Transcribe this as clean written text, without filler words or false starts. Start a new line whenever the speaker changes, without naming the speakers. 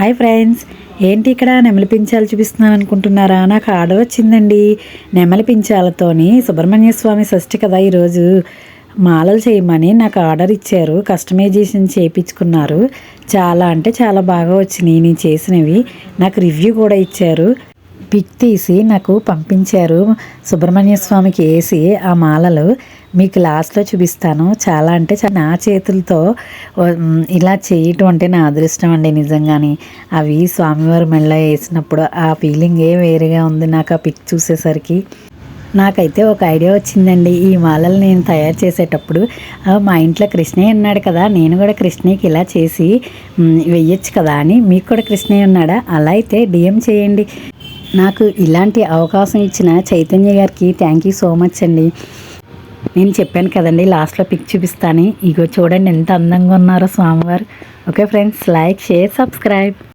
Hi friends, ఏంటి ఇక్కడ నెమలి పించాలు చూపిస్తున్నాను అనుకుంటున్నారా? నాకు ఆర్డర్ వచ్చిందండి. నెమలి పించాలతోని సుబ్రహ్మణ్య స్వామి షష్ఠి కదా ఈరోజు, మాలలు చేయమని నాకు ఆర్డర్ ఇచ్చారు. కస్టమైజేషన్ చేయించుకున్నారు. చాలా అంటే చాలా బాగా వచ్చినాయి నేను చేసినవి. నాకు రివ్యూ కూడా ఇచ్చారు. పిక్ తీసి నాకు పంపించారు. సుబ్రహ్మణ్య స్వామికి వేసి ఆ మాలలు మీకు లాస్ట్లో చూపిస్తాను. చాలా అంటే నా చేతులతో ఇలా చేయటం అంటే నా అదృష్టం అండి నిజంగానే. అవి స్వామివారి మెళ్ళ వేసినప్పుడు ఆ ఫీలింగే వేరేగా ఉంది నాకు ఆ పిక్ చూసేసరికి. నాకైతే ఒక ఐడియా వచ్చిందండి. ఈ మాలలు నేను తయారు చేసేటప్పుడు మా ఇంట్లో కృష్ణయ్య ఉన్నాడు కదా, నేను కూడా కృష్ణయ్యకి ఇలా చేసి వెయ్యొచ్చు కదా అని. మీకు కూడా కృష్ణయ్య ఉన్నాడా? అలా అయితే డిఎం చేయండి. నాకు ఇలాంటి అవకాశం ఇచ్చిన చైతన్య గారికి థ్యాంక్ యూ సో మచ్ అండి. నేను చెప్పాను కదండి లాస్ట్లో పిక్ చూపిస్తాను. ఇగో చూడండి ఎంత అందంగా ఉన్నారో స్వామివారు. Okay friends, like, share, subscribe.